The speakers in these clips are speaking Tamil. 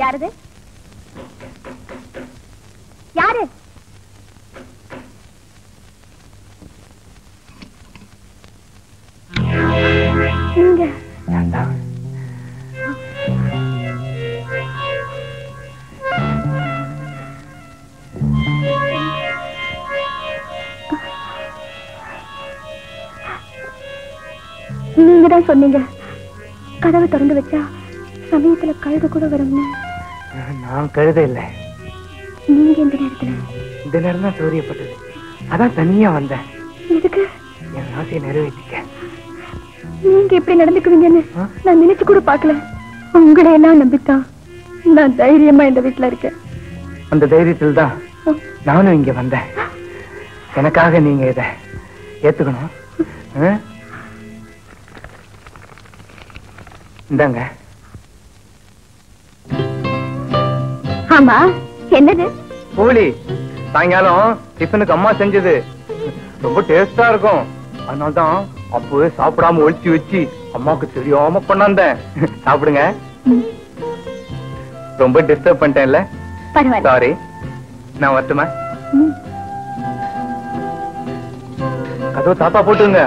யாரது? யாரு? நீங்க நீங்கதான் சொன்னீங்க கதவை திறந்து வச்சா சமயத்துல கழுத கூட வரும்னு. நான் கழுத இல்ல. நீங்க இந்த நேரத்துல? இந்த நேரம் தான் சௌரியப்பட்டது, அதான் தனியா வந்தேன். எதுக்கு? என் ஆசையை நிறைவேற்றிக்க. நீங்க எப்படி நடந்துக்குவீங்கன்னு நான் நினைச்சு கூட பாக்கல. உங்களை எல்லாம் நம்பித்தான் நான் தைரியமா இந்த வீட்டுல இருக்கேன். அந்த தைரியத்தில் தான் நானும் இங்க வந்தேன். எனக்காக நீங்க இதை ஏத்துக்கணும். இந்தாங்க. ஆமா, என்னது? போலி. சாயங்காலம் டிஃபனுக்கு அம்மா செஞ்சது ரொம்ப டேஸ்டா இருக்கும். அதனால்தான் அப்பவே சாப்பிடாம ஒழிச்சு வச்சு அம்மாவுக்கு தெரியாம கொண்டாந்தேன். சாப்பிடுங்க. ரொம்ப டிஸ்டர்ப் பண்ணிட்டேன்ல? சாரி. நான் வரட்டுமா? கதவு தாத்தா போட்டுங்க.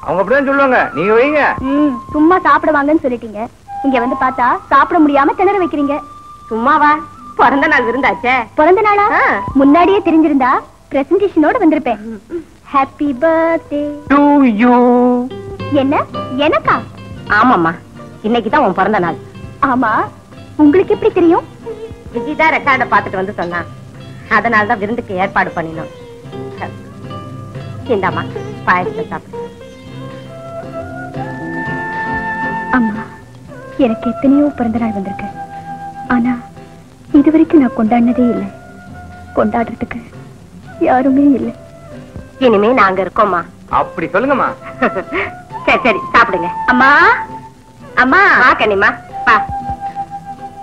அவங்க அப்படிதான் சொல்லுவாங்க, நீங்க வைங்க. சும்மா சாப்பிடுவாங்கன்னு சொல்லிட்டீங்க, இங்க வந்து பார்த்தா சாப்பிட முடியாம திணற வைக்கிறீங்க. சும்மாவா? பிறந்த நாள் விருந்தாச்சே. பிறந்த நாளா? முன்னாடியே தெரிஞ்சிருந்தா பிரசன்டேஷனோட வந்திருப்பேன். Happy birthday to you. என்ன, எனக்கா? ஆமாம்மா, இன்னைக்குதான் உன் பிறந்த நாள். ஆமா, உங்களுக்கு எப்படி தெரியும்? விஜய் தான் ரெக்கார்ட பாத்துட்டு வந்து சொன்னா, அதனாலதான் விருந்துக்கு ஏற்பாடு பண்ணினோம். இந்தாம்மா, பாயசத்தை சாப்பிடு. அம்மா, எனக்கு எத்தனையோ பிறந்த நாள் வந்திருக்கு, ஆனா இதுவரைக்கும் நான் கொண்டாடினதே இல்லை. கொண்டாடுறதுக்கு யாருமே இல்லை. இனிமே நாங்க இருக்கோம்மா. அப்படி சொல்லுங்கம்மா. சரி சரி, சாப்பிடுங்க. அம்மா, அம்மா கண்ணிமா பா.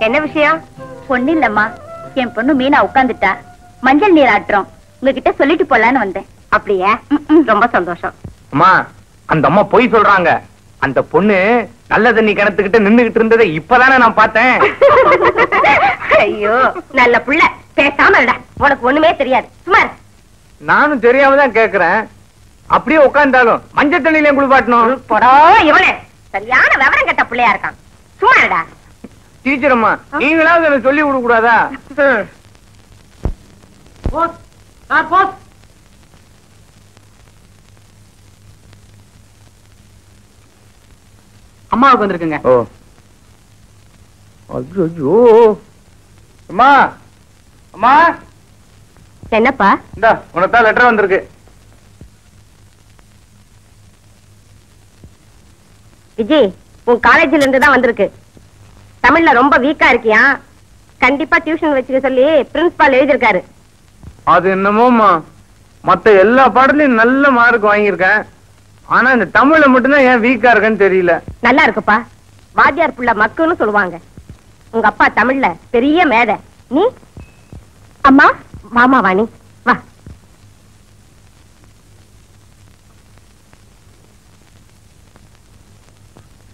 என்ன விஷயம்? பொண்ணு இல்லம்மா, என் பொண்ணு மீனா உட்காந்துட்டா. மஞ்சள் நீர் ஆட்டுறோம், உங்ககிட்ட சொல்லிட்டு போலான்னு வந்தேன். அப்படியே? ரொம்ப சந்தோஷம். அம்மா, அந்த அம்மா பொய் சொல்றாங்க. அந்த பொண்ணு நல்ல தண்ணி கிணத்துக்கிட்ட நின்னுகிட்டு இருந்ததை இப்பதானே நான் பார்த்தேன். ஐயோ, நல்ல புள்ள, பேசாம இல்லடா. உனக்கு ஒண்ணுமே தெரியாது, சும்மா. நானும் தெரியாமதான் கேக்குறேன். அப்படியே உட்கார்ந்தாலும் மஞ்சள் தண்ணியில குளிப்பாட்டணும். போடா இவனே, சரியான விவரம் கெட்ட பிள்ளையா இருக்கான். சும்மா இல்லடா. டீச்சர் அம்மா, நீங்களாவது எனக்கு சொல்லி கொடுக்க கூடாதா? அம்மாவுக்கு வந்திருக்குங்க. ஓ, ஐயோ. அம்மா, அம்மா. என்னப்பா? இந்தா உனக்கு லெட்டர் வந்திருக்கு. விஜய், உன் காலேஜ்ல இருந்து தான் வந்திருக்கு. தமிழ்ல ரொம்ப வீக்கா இருக்கியா, கண்டிப்பா டியூஷன் வச்சுக்க சொல்லி பிரின்சிபால் எழுதியிருக்காரு. அது என்னமோமா, மத்த எல்லா பாடலையும் நல்ல மார்க் வாங்கியிருக்கேன். ஆனா இந்த தமிழ்ல மட்டும்தான் ஏன் வீக்கா இருக்கேன்னு தெரியல. நல்லா இருக்குப்பா, வாத்தியார் புள்ள மக்குன்னு சொல்லுவாங்க. உங்க அப்பா தமிழ்ல பெரிய மேதை. நீ? அம்மா, மாமா வாணி வா.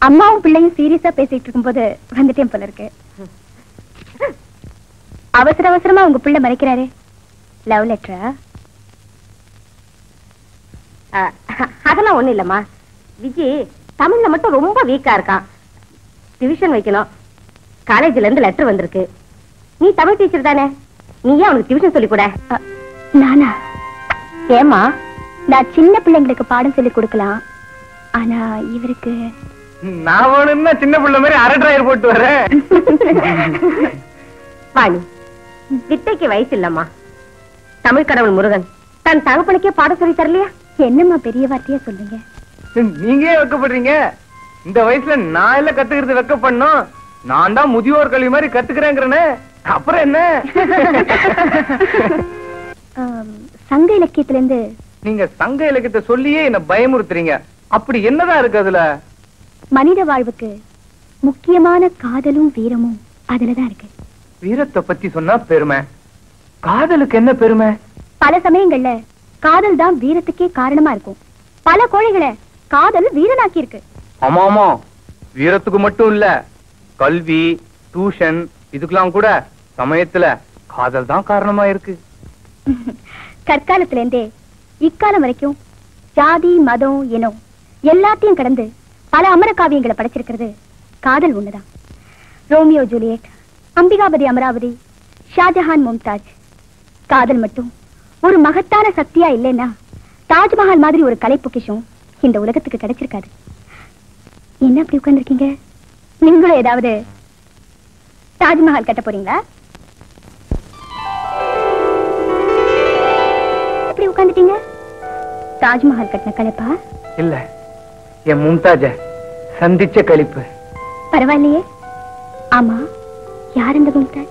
அம்மாவும் பிள்ளையும் சீரியஸா பேசிட்டு இருக்கும்போது வந்துட்டேன் போல இருக்கு. அவசர அவசரமா உங்க பிள்ளை மறைக்கிறாரு. லவ் லெட்டரா? அதெல்லாம் ஒண்ணு இல்லம்மா. விஜய் தமிழ்ல மட்டும் ரொம்ப வீக்கா இருக்கான், டியூஷன் வைக்கணும். காலேஜ்ல இருந்து லெட்டர் வந்திருக்கு. நீ தமிழ் டீச்சர் தானே, நீயே அவனுக்கு டியூஷன் சொல்லி கூட. நானா? ஏமா? நான் சின்ன பிள்ளைங்களுக்கு பாடம் சொல்லி கொடுக்கலாம், ஆனா இவருக்கு நான் வேணும்னா சின்ன பிள்ளை மாதிரி அரை டிரைவர் போட்டு வரேன். வாணி, வித்தைக்கு வயசு இல்லம்மா. தமிழ் கடவுள் முருகன் தன் தகப்பனுக்கே பாடம் சொல்லி தரலையா? என்னம்மா பெரிய வார்த்தையா சொல்லுங்க. நீங்க ஏன் வெக்கப்படுறீங்க? இந்த வயசுல நான் எல்லாம் கத்துக்கிறது வெக்கப்படணும். நான் தான் முதியோர் கல்வி மாதிரி கத்துக்கிறேங்கிறேன்னு. அப்புறம் என்ன? சங்க இலக்கியத்துல இருந்து. நீங்க சங்க இலக்கியத்தை சொல்லியே என்ன பயமுறுத்துறீங்க. அப்படி என்னதான் இருக்கு அதுல? மனித வாழ்வுக்கு முக்கியமான காதலும் வீரமும் அதுலதான் இருக்கு. வீரத்தை பத்தி சொன்னா பெருமை, காதலுக்கு என்ன பெருமை? பல சமயங்கள்ல காதல் தான் வீரத்துக்கே காரணமா இருக்கும். பல கோழைகளை காதல் வீரனாக்கி இருக்கு. ஆமா ஆமா, வீரத்துக்கு மட்டும் இல்ல, கல்வி, டியூஷன் இதுக்கெல்லாம் கூட சமயத்துல காதல் தான் காரணமா இருக்கு. கற்காலத்துல இருந்தே இக்காலம் வரைக்கும் ஜாதி, மதம், இனம் எல்லாத்தையும் கடந்து பல அமர காவியங்களை படைச்சிருக்கிறது காதல் ஒண்ணுதான். Romeo Juliet, Ambikapathi Amaravathi, Shahjahan Mumtaz. காதல் மட்டும் ஒரு மகத்தான சக்தியா இல்லைன்னா தாஜ்மஹால் மாதிரி ஒரு கலை பொக்கிஷம் இந்த உலகத்துக்கு கிடைச்சிருக்காது. என்ன அப்படி உட்கார்ந்துருக்கீங்க? நீங்களும் ஏதாவது தாஜ்மஹால் கட்ட போறீங்களா? அப்படி உட்கார்ந்துட்டீங்க. தாஜ்மஹால் கட்டின கலைப்பா? இல்ல, என் மும்தாஜ சந்திச்ச கழிப்பு. பரவாயில்லையே. ஆமா, யார் இந்த மும்தாஜ்?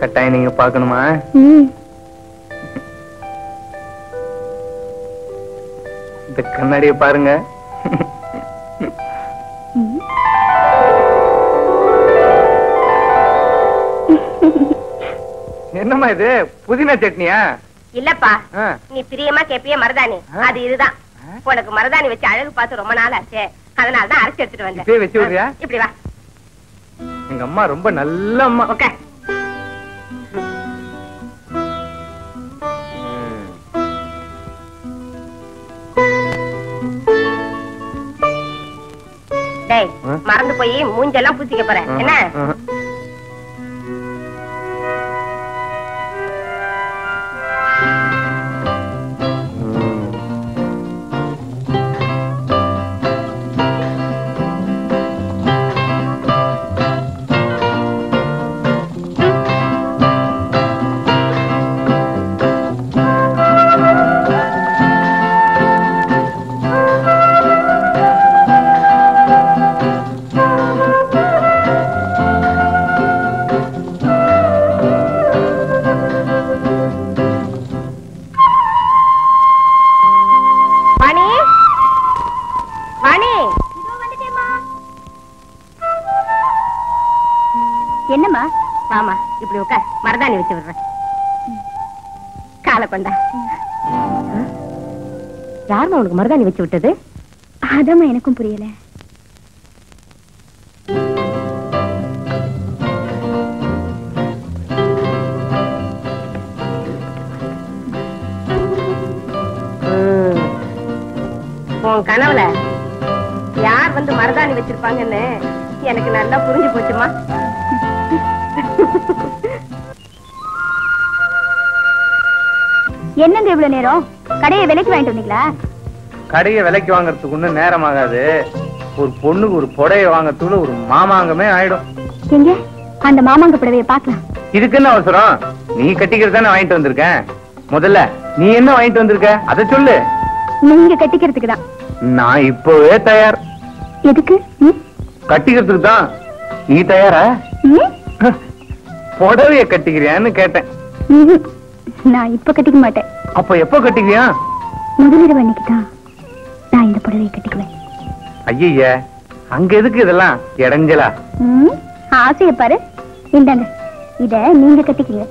கட்டாயம் நீங்க பாக்கணுமா? இந்த கண்ணாடியை பாருங்க. என்னம்மா இது, புதினா சட்னியா? இல்லப்பா, நீ பிரியமா கேப்பிய மருதாணி, அது இதுதான். உனக்கு மருதாணி வச்சு அழகு பார்த்து ரொம்ப நாள் ஆச்சு, அதனாலதான் அரைச்சு எடுத்துட்டு வந்தேன். வச்சு விடுறியா? இப்படி வா. எங்க அம்மா ரொம்ப நல்ல அம்மா. ஓகே. டேய், மறந்து போய் மூஞ்செல்லாம் பூசிக்க போறேன் என்ன? என்னம்மா? மாமா இப்படி உட்கார், மருதாணி வச்சு விடுறேன். காலை கொண்டா. யாருமா உனக்கு மருதாணி வச்சு விட்டது? அதாம்மா எனக்கும் புரியல. உன் கனவுல யார் வந்து மருதாணி வச்சிருப்பாங்கன்னு எனக்கு நல்லா புரிஞ்சு போச்சுமா. என்னங்க இவ்வளவு நேரம்? கடையை விலைக்கு வாங்கிட்டு வந்தீங்களா? கடையை விலைக்கு வாங்கறதுக்கு ஒண்ணும் நேரம் ஆகாது. ஒரு பொண்ணுக்கு ஒரு புடவை வாங்கறதுக்குள்ள ஒரு மாமாங்கமே ஆயிடும். எங்க அந்த மாமாங்க புடவையை பார்க்கலாம். இதுக்கு என்ன அவசரம்? நீ கட்டிக்கிறதானே வாங்கிட்டு வந்திருக்கேன். முதல்ல நீ என்ன வாங்கிட்டு வந்திருக்க அதை சொல்லு. நீங்க கட்டிக்கிறதுக்கு தான். நான் இப்பவே தயார். எதுக்கு? கட்டிக்கிறதுக்கு தான். நீ தயாரா? புடவைய கட்டிக்கிறியான்னு கேட்டேன். நான் இப்ப கட்டிக்க மாட்டேன். அப்ப எப்ப கட்டிக்கிறியா? முதலிரவு அன்னைக்கு தான் நான் இந்த புடவையை கட்டிக்குவேன். ஐய, அங்க எதுக்கு இதெல்லாம் இடைஞ்சலா? ஆசைய பாரு. இந்தாங்க, இத நீங்க கட்டிக்கீங்க.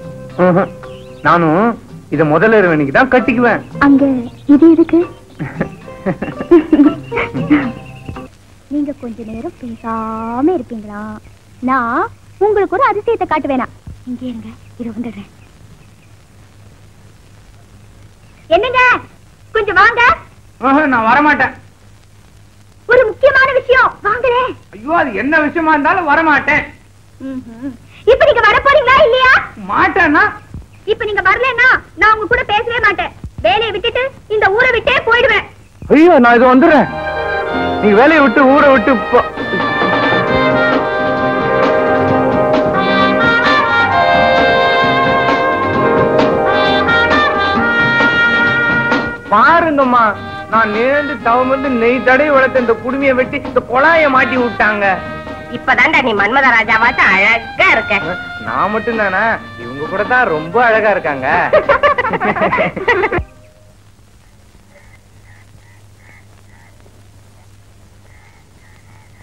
நானும் இத முதலிரவு அன்னைக்கு தான் கட்டிக்குவேன். அங்க இது எதுக்கு? நீங்க கொஞ்ச நேரம் பேசாம இருப்பீங்களா? நான் உங்களுக்கு ஒரு அதிசயத்தை காட்டுவேனா? இங்கே இருங்க, இது வந்துடுறேன். என்னங்க, கொஞ்சம் வாங்க. நான் வரமாட்டேன். ஒரு முக்கியமான விஷயம், வாங்களே. ஐயோ, அது என்ன விஷயமா இருந்தாலும் வரமாட்டேன். இப்ப நீங்க வர போறீங்களா இல்லையா? மாட்டேன்னா? இப்ப நீங்க வரலன்னா நான் உங்க கூட பேசவே மாட்டேன். வேலையை விட்டுட்டு இந்த ஊரை விட்டே போயிடுவேன். ஐயோ, நான் இது வந்துடுறேன். நீ வேலையை விட்டு ஊரை விட்டு பாருங்கம்மா, நான் நேர்ந்து தவம் நெய் தடை வளர்த்த இந்த குடுமையை வெட்டி இந்த குழாய மாட்டி விட்டாங்க. இப்பதான்டா நீ மன்மத ராஜாவாச்சும் அழகா இருக்க. நான் மட்டும் தானே, இவங்க கூட தான் ரொம்ப அழகா இருக்காங்க.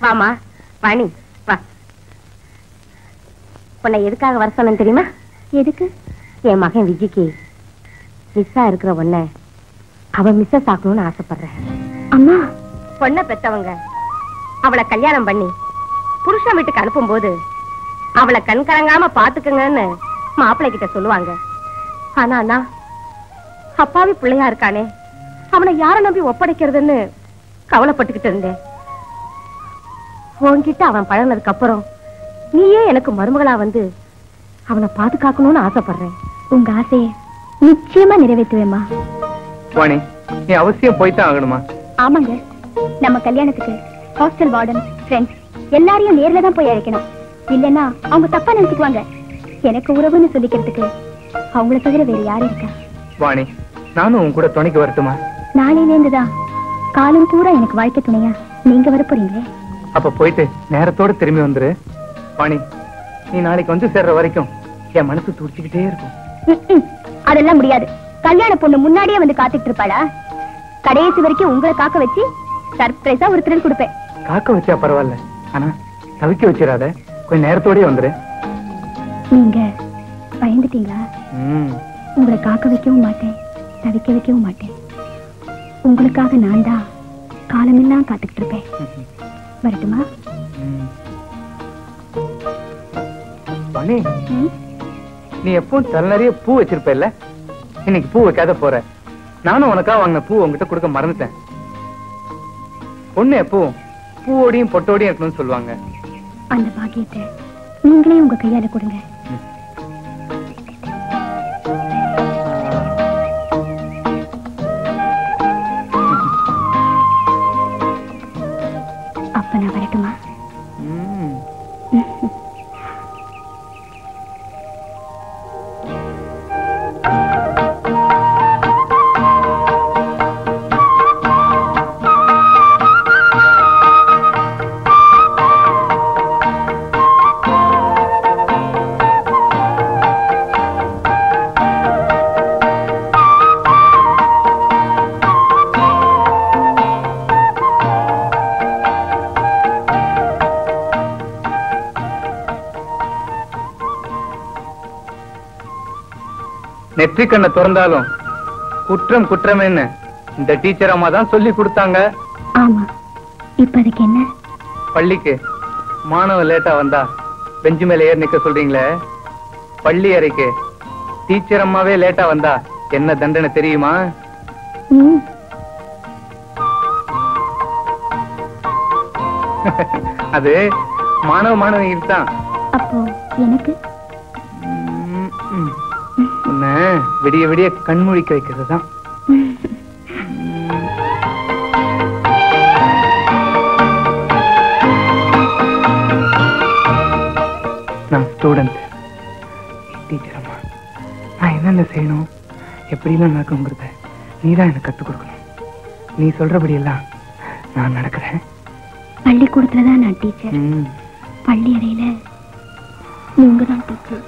வாமா வாணி வா. உன்னை எதுக்காக வர சொன்னேன் தெரியுமா? எதுக்கு? என் மகன் விஜிக்கு மிஸ்ஸா இருக்கிற ஒன்ன அவ மிஸ்ஸஸ் ஆக்கணும்னு ஆசைப்படுறேன். அம்மா, பொண்ணை பெத்தவங்க அவளை கல்யாணம் பண்ணி புருஷன் வீட்டுக்கு அனுப்பும் போது அவளை கண் கலங்காம பாத்துக்கங்கன்னு மாப்பிள்ளை கிட்ட சொல்லுவாங்க. ஆனா நான் அப்பாவி பிள்ளையா இருக்கானே, அவனை யார நம்பி ஒப்படைக்கிறதுன்னு கவலைப்பட்டுக்கிட்டு இருந்தேன். உன்கிட்ட அவன் பழகினதுக்கு அப்புறம் நீயே எனக்கு மருமகளா வந்து அவனை பாதுகாக்கணும்னு ஆசைப்படுறேன். உங்க ஆசையை நிச்சயமா நிறைவேற்றுவேம்மா. வாணி, நீ அவசியம் போய்தான் ஆகணுமா? ஆமாங்க, நம்ம கல்யாணத்துக்கு ஹாஸ்டல் வார்டன், ஃப்ரெண்ட்ஸ் எல்லாரையும் நேர்ல தான் போய் அழைக்கணும். இல்லைன்னா அவங்க தப்பா நினைச்சுக்குவாங்க. எனக்கு உறவுன்னு சொல்லிக்கிறதுக்கு அவங்கள தவிர வேற யாரு இருக்கா? வாணி, நானும் உன் கூட துணைக்கு வரட்டுமா? நாளையில இருந்துதான் காலம் பூரா எனக்கு வாழ்க்கை துணையா நீங்க வர போறீங்களே. அப்ப போயிட்டு நேரத்தோட திரும்பி வந்துரு. வாணி, நீ நாளைக்கு வந்து சேர்ற வரைக்கும் என் மனசு துடிச்சுக்கிட்டே இருக்கும். அதெல்லாம் முடியாது. கல்யாண பொண்ணு முன்னாடியே வந்து காத்துட்டு இருப்பாளா? கடைசி வரைக்கும் உங்களை காக்க வச்சு சர்ப்ரைஸா ஒரு த்ரில் கொடுப்பேன். காக்க வச்சா பரவாயில்ல, ஆனா தவிக்க வச்சிடாத. கொஞ்சம் நேரத்தோடய வந்துரு. நீங்க பயந்துட்டீங்களா? உங்களை காக்க வைக்கவும் மாட்டேன், தவிக்க வைக்கவும் மாட்டேன். உங்களுக்காக நான் தான் காலமெல்லாம் காத்துக்கிட்டு இருப்பேன். வரட்டுமா? வாணி, நீ எப்பவும் தலை நிறைய பூ வச்சிருப்ப இல்ல? இன்னைக்கு பூ வைக்காத போற. நானும் உனக்காக வாங்கின பூ உங்ககிட்ட கொடுக்க மறந்துட்டேன். பொண்ணு எப்பவும் பூவோடையும் பொட்டோடையும் இருக்கணும்னு சொல்லுவாங்க. அந்த பாக்கியத்தை நீங்களே உங்க கையால கொடுங்க. அப்ப நான் வரட்டுமா? நெற்றி கண்ணை திறந்தாலும் குற்றம் குற்றமேன்னு இந்த டீச்சர் அம்மா தான் சொல்லி கொடுத்தாங்க. ஆமா, இப்ப அதுக்கு என்ன? பள்ளிக்கு மாணவன் லேட்டா வந்தா பெஞ்சு மேல ஏறி நிக்க சொல்றீங்களே, பள்ளி அறைக்கு டீச்சர் அம்மாவே லேட்டா வந்தா என்ன தண்டனை தெரியுமா? அது மாணவ மாணவிக்கு தான். அப்போ எனக்கு உன்னை விடிய விடிய கண்முழிக்க வைக்கிறது தான். நான் ஸ்டூடெண்ட், டீச்சர் அம்மா. நான் என்னென்ன செய்யணும், எப்படிலாம் நடக்குங்கிறத நீ தான் எனக்கு கற்றுக் கொடுக்கணும். நீ சொல்றபடி எல்லாம் நான் நடக்கிறேன். பள்ளிக்கூடத்துலதான் நான் டீச்சர், பள்ளி அறையில நீங்க தான் டீச்சர்.